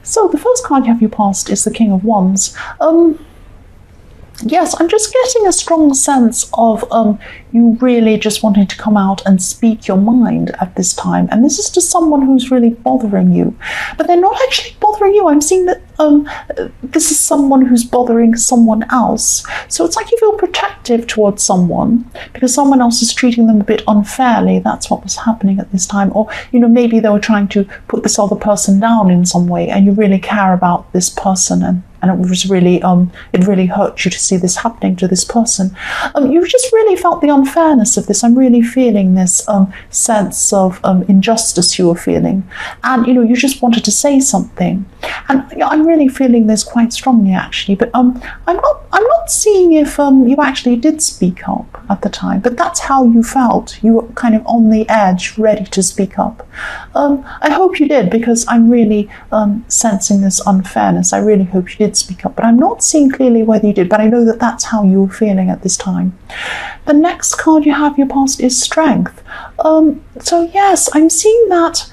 So the first card you have your past is the King of Wands. Yes, I'm just getting a strong sense of you really just wanting to come out and speak your mind at this time. And this is to someone who's really bothering you. But they're not actually bothering you. I'm seeing that this is someone who's bothering someone else. So it's like you feel protective towards someone because someone else is treating them a bit unfairly. That's what was happening at this time. Or, maybe they were trying to put this other person down in some way, and you really care about this person, and it was really, it really hurt you to see this happening to this person. You just really felt the unfairness of this. I'm really feeling this sense of injustice you were feeling. And, you just wanted to say something. And I'm really feeling this quite strongly, actually. But I'm not seeing if you actually did speak up at the time. But that's how you felt. You were kind of on the edge, ready to speak up. I hope you did, because I'm really sensing this unfairness. I really hope you did speak up, but I'm not seeing clearly whether you did, but I know that that's how you were feeling at this time. The next card you have your past is Strength. So yes, I'm seeing that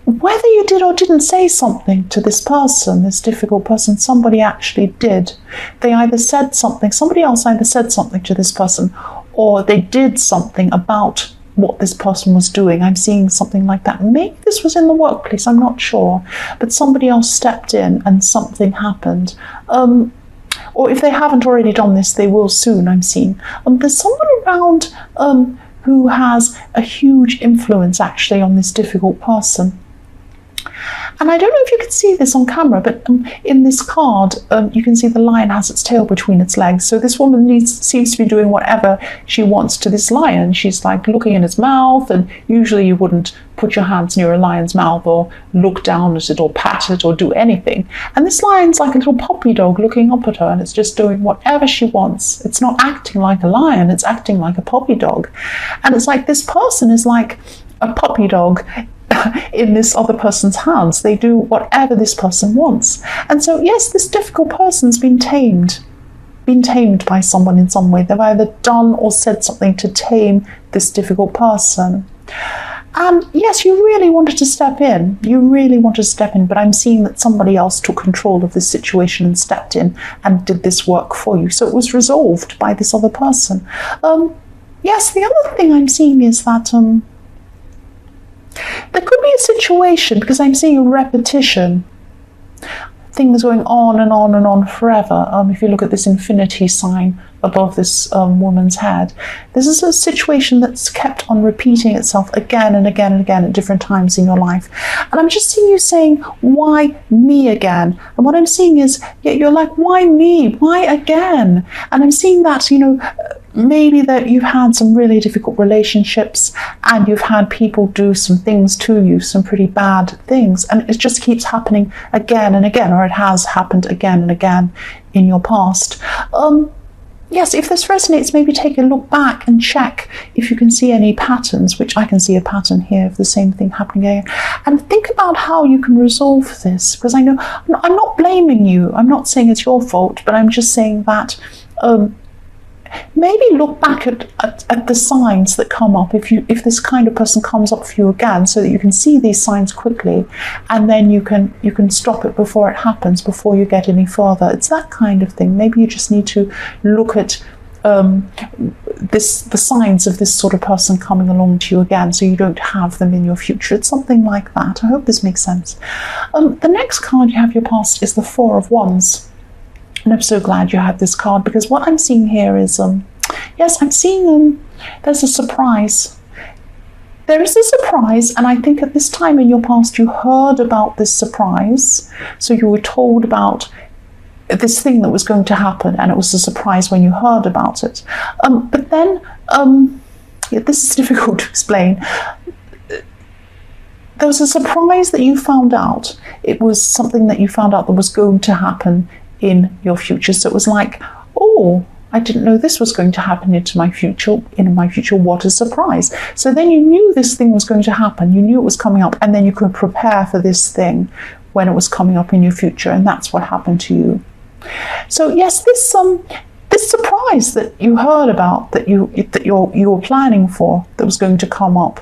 whether you did or didn't say something to this person, this difficult person, somebody actually did. They either said something, somebody else either said something to this person, or they did something about what this person was doing. I'm seeing something like that. Maybe this was in the workplace, I'm not sure, but somebody else stepped in and something happened. Or if they haven't already done this, they will soon, I'm seeing. There's someone around who has a huge influence actually on this difficult person. And I don't know if you can see this on camera, but in this card, you can see the lion has its tail between its legs. So this woman seems to be doing whatever she wants to this lion. She's like looking in its mouth, and usually you wouldn't put your hands near a lion's mouth or look down at it or pat it or do anything. And this lion's like a little puppy dog looking up at her, and it's just doing whatever she wants. It's not acting like a lion, it's acting like a puppy dog. And it's like this person is like a puppy dog in this other person's hands. They do whatever this person wants. And so yes, this difficult person's been tamed by someone in some way. They've either done or said something to tame this difficult person. And yes, you really wanted to step in, but I'm seeing that somebody else took control of this situation and stepped in and did this work for you. So it was resolved by this other person. Yes, the other thing I'm seeing is that there could be a situation, because I'm seeing a repetition, things going on and on and on forever. If you look at this infinity sign above this woman's head, this is a situation that's kept on repeating itself again and again and again at different times in your life. And I'm just seeing you saying, why me again? And what I'm seeing is, you're like, why me? Why again? And I'm seeing that, maybe that you've had some really difficult relationships and you've had people do some things to you, some pretty bad things, and it just keeps happening again and again, or it has happened again and again in your past. Yes, if this resonates, maybe take a look back and check if you can see any patterns, which I can see a pattern here of the same thing happening again. And think about how you can resolve this, because I know I'm not blaming you. I'm not saying it's your fault, but I'm just saying that maybe look back at the signs that come up if this kind of person comes up for you again, so that you can see these signs quickly, and then you can stop it before it happens, before you get any further. It's that kind of thing. Maybe you just need to look at the signs of this sort of person coming along to you again, so you don't have them in your future. It's something like that. I hope this makes sense. The next card you have your past is the Four of Wands. And I'm so glad you had this card, because what I'm seeing here is, yes, I'm seeing there's a surprise. There is a surprise, and I think at this time in your past you heard about this surprise. So you were told about this thing that was going to happen, and it was a surprise when you heard about it. But then, this is difficult to explain. There was a surprise that you found out. It was something that you found out that was going to happen in your future. So it was like, oh, I didn't know this was going to happen in my future, what a surprise. So then you knew this thing was going to happen, you knew it was coming up, and then you could prepare for this thing when it was coming up in your future, and that's what happened to you. So yes, this surprise that you heard about, that you were planning for, that was going to come up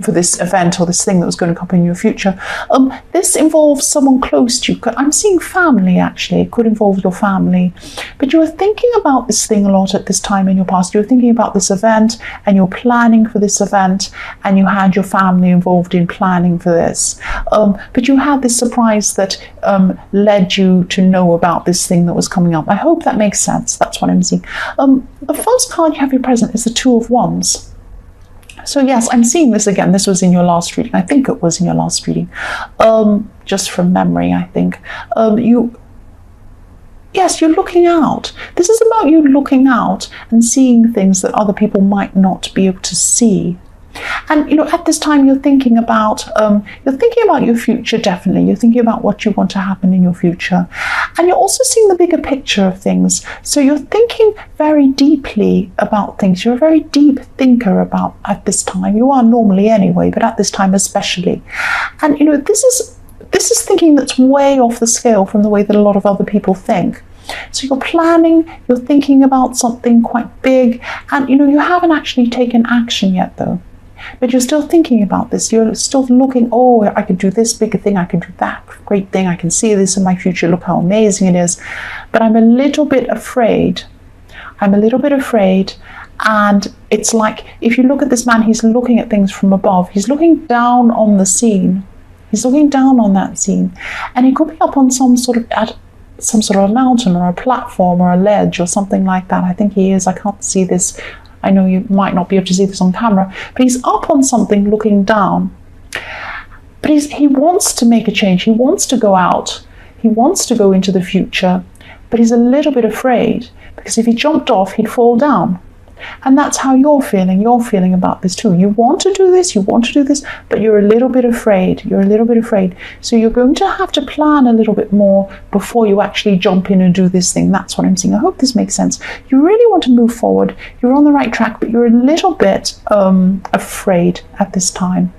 for this event or this thing that was going to come in your future. This involves someone close to you. I'm seeing family, actually. It could involve your family. But you were thinking about this thing a lot at this time in your past. You were thinking about this event, and you're planning for this event, and you had your family involved in planning for this. But you had this surprise that led you to know about this thing that was coming up. I hope that makes sense. That's what I'm seeing. The first card you have your present is the Two of Wands. So yes, I'm seeing this again. This was in your last reading. I think it was in your last reading. Just from memory, I think. Yes, you're looking out. This is about you looking out and seeing things that other people might not be able to see. And at this time you're thinking about your future. Definitely, you're thinking about what you want to happen in your future, and you're also seeing the bigger picture of things. So you're thinking very deeply about things. You're a very deep thinker at this time. You are normally anyway, but at this time especially. And this is thinking that's way off the scale from the way that a lot of other people think. So you're planning, you're thinking about something quite big, and you haven't actually taken action yet though. But you're still thinking about this. You're still looking, oh, I could do this bigger thing, I could do that great thing, I can see this in my future, look how amazing it is. But I'm a little bit afraid. And it's like, if you look at this man, he's looking at things from above. He's looking down on the scene. He's looking down on that scene. And he could be up on some sort of a mountain or a platform or a ledge or something like that. I think he is. I can't see this. I know you might not be able to see this on camera, but he's up on something looking down. But he wants to make a change. He wants to go out. He wants to go into the future, but he's a little bit afraid because if he jumped off, he'd fall down. And that's how you're feeling. You're feeling about this too. You want to do this, but you're a little bit afraid. So you're going to have to plan a little bit more before you actually jump in and do this thing. That's what I'm seeing. I hope this makes sense. You really want to move forward. You're on the right track, but you're a little bit afraid at this time.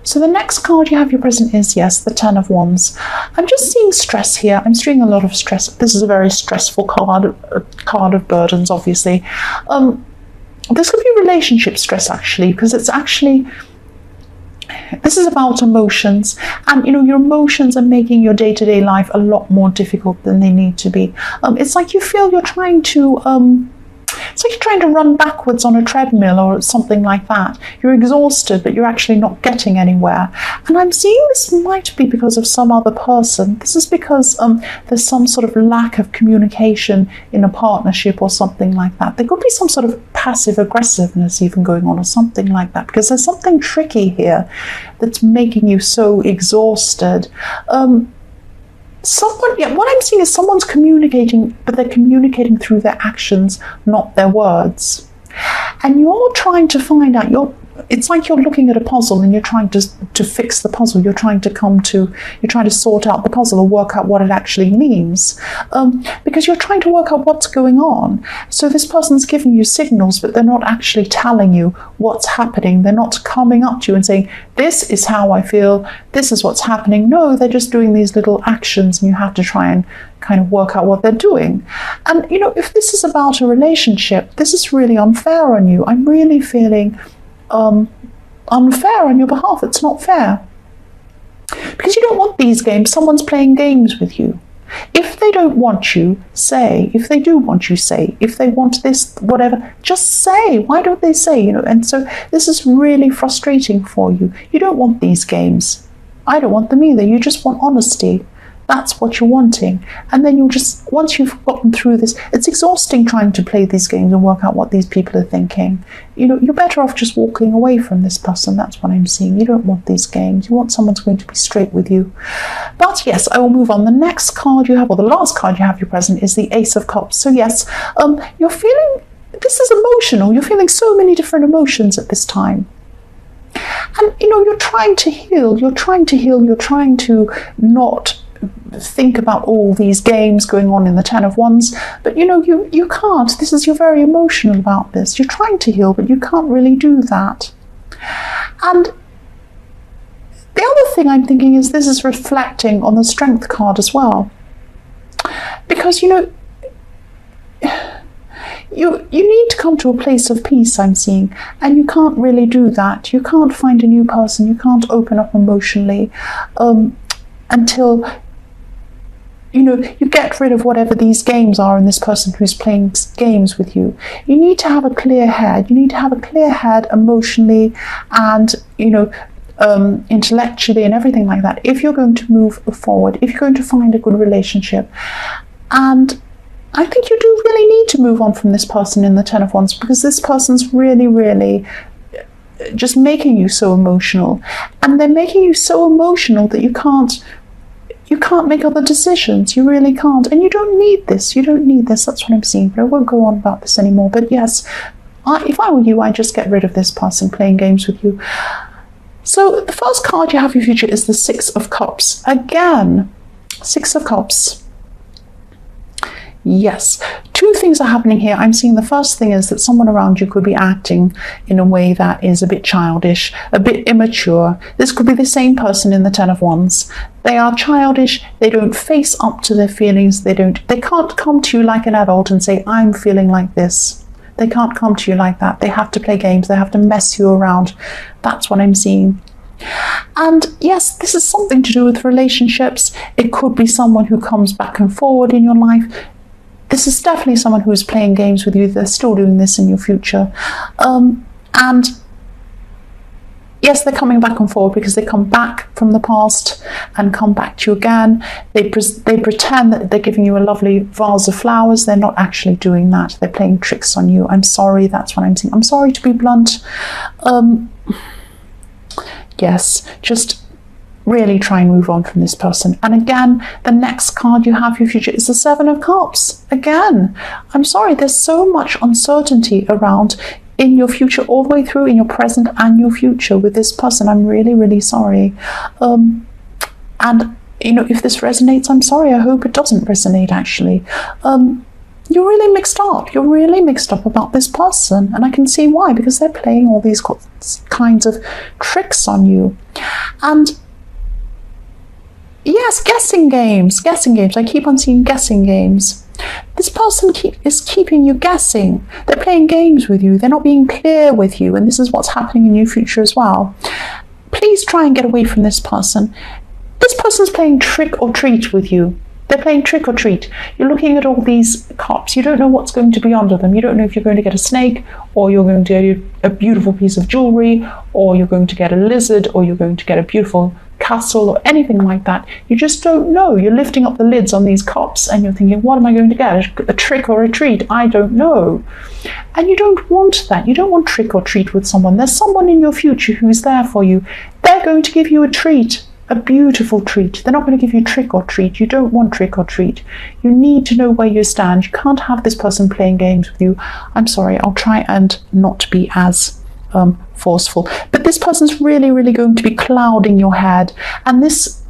So the next card you have your present is, yes, the Ten of Wands. I'm just seeing stress here. I'm seeing a lot of stress. This is a very stressful card, a card of burdens, obviously. This could be relationship stress, actually, because this is about emotions. And, your emotions are making your day-to-day life a lot more difficult than they need to be. It's like you feel you're trying to... It's like you're trying to run backwards on a treadmill or something like that. You're exhausted, but you're actually not getting anywhere. And I'm seeing this might be because of some other person. This is because there's some sort of lack of communication in a partnership or something like that. There could be some sort of passive aggressiveness even going on or something like that, because there's something tricky here that's making you so exhausted. What I'm seeing is someone's communicating, but they're communicating through their actions, not their words. And you're trying to find out, it's like you're looking at a puzzle and you're trying to fix the puzzle. You're trying to sort out the puzzle or work out what it actually means. Because you're trying to work out what's going on. So this person's giving you signals, but they're not actually telling you what's happening. They're not coming up to you and saying, this is how I feel, this is what's happening. No, they're just doing these little actions and you have to try and kind of work out what they're doing. And, if this is about a relationship, this is really unfair on you. I'm really feeling unfair on your behalf. It's not fair. Because you don't want these games. Someone's playing games with you. If they don't want you, say. If they do want you, say. If they want this, whatever, just say. Why don't they say? And so this is really frustrating for you. You don't want these games. I don't want them either. You just want honesty. That's what you're wanting. And then once you've gotten through this, it's exhausting trying to play these games and work out what these people are thinking. You're better off just walking away from this person. That's what I'm seeing. You don't want these games. You want someone who's going to be straight with you. But yes, I will move on. The next card you have, or the last card you have your present, is the Ace of Cups. So yes, you're feeling, this is emotional. You're feeling so many different emotions at this time. And, you're trying to heal. You're trying to not think about all these games going on in the Ten of Wands, but you can't. You're very emotional about this. You're trying to heal, but you can't really do that. And the other thing I'm thinking is this is reflecting on the Strength card as well, because you need to come to a place of peace, I'm seeing, and you can't really do that. You can't find a new person, you can't open up emotionally until you get rid of whatever these games are in this person who's playing games with you. You need to have a clear head. You need to have a clear head emotionally and, intellectually and everything like that, if you're going to move forward, if you're going to find a good relationship. And I think you do really need to move on from this person in the Ten of Wands, because this person's really, really just making you so emotional. And they're making you so emotional that you can't make other decisions. You really can't. And you don't need this. You don't need this. That's what I'm seeing. But I won't go on about this anymore. But yes, if I were you, I'd just get rid of this person playing games with you. So the first card you have in your future is the Six of Cups. Again, Six of Cups. Yes, two things are happening here. I'm seeing the first thing is that someone around you could be acting in a way that is a bit childish, a bit immature. This could be the same person in the Ten of Wands. They are childish. They don't face up to their feelings. They can't come to you like an adult and say, I'm feeling like this. They can't come to you like that. They have to play games. They have to mess you around. That's what I'm seeing. And yes, this is something to do with relationships. It could be someone who comes back and forward in your life. This is definitely someone who's playing games with you. They're still doing this in your future. And yes, they're coming back and forward because they come back from the past and come back to you again. They pretend that they're giving you a lovely vase of flowers. They're not actually doing that. They're playing tricks on you. I'm sorry, that's what I'm saying. I'm sorry to be blunt. Yes, just really try and move on from this person. And again, the next card you have for your future is the Seven of Cups. Again, I'm sorry, there's so much uncertainty around in your future, all the way through in your present and your future with this person. I'm really, really sorry. And if this resonates, I'm sorry. I hope it doesn't resonate, actually. You're really mixed up. You're really mixed up about this person. And I can see why, because they're playing all these kinds of tricks on you. And yes, guessing games. I keep on seeing guessing games. This person is keeping you guessing. They're playing games with you. They're not being clear with you. And this is what's happening in your future as well. Please try and get away from this person. This person's playing trick or treat with you. They're playing trick or treat. You're looking at all these cups. You don't know what's going to be under them. You don't know if you're going to get a snake, or you're going to get a beautiful piece of jewelry, or you're going to get a lizard, or you're going to get a beautiful castle, or anything like that. You just don't know. You're lifting up the lids on these cups and you're thinking, what am I going to get? A trick or a treat? I don't know. And you don't want that. You don't want trick or treat with someone. There's someone in your future who's there for you. They're going to give you a treat. A beautiful treat. They're not going to give you trick or treat. You don't want trick or treat. You need to know where you stand. You can't have this person playing games with you. I'm sorry, I'll try and not be as forceful. But this person's really, really going to be clouding your head. And this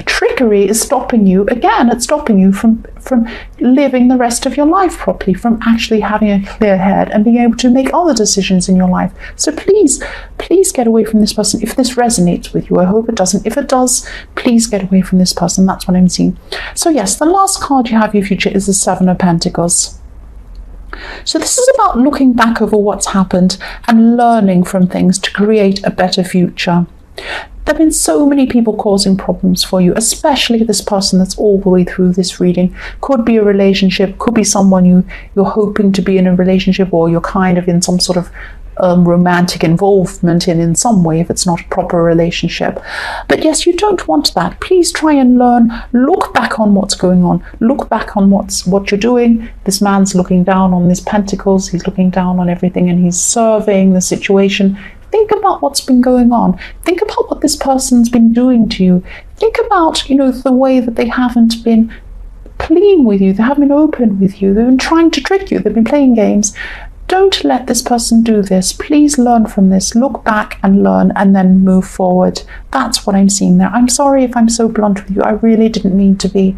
trickery is stopping you, again, it's stopping you from living the rest of your life properly, from actually having a clear head and being able to make other decisions in your life. So please get away from this person if this resonates with you. I hope it doesn't. If it does, please get away from this person. That's what I'm seeing. So yes, the last card you have in your future is the Seven of Pentacles. So this is about looking back over what's happened and learning from things to create a better future. There have been so many people causing problems for you, especially this person that's all the way through this reading. Could be a relationship, could be someone you're hoping to be in a relationship, or you're kind of in some sort of romantic involvement in some way, if it's not a proper relationship. But yes, you don't want that. Please try and learn. Look back on what's going on. Look back on what you're doing. This man's looking down on these pentacles. He's looking down on everything and he's surveying the situation. Think about what's been going on. Think about what this person's been doing to you. Think about, the way that they haven't been clean with you. They haven't been open with you. They've been trying to trick you. They've been playing games. Don't let this person do this. Please learn from this. Look back and learn, and then move forward. That's what I'm seeing there. I'm sorry if I'm so blunt with you. I really didn't mean to be.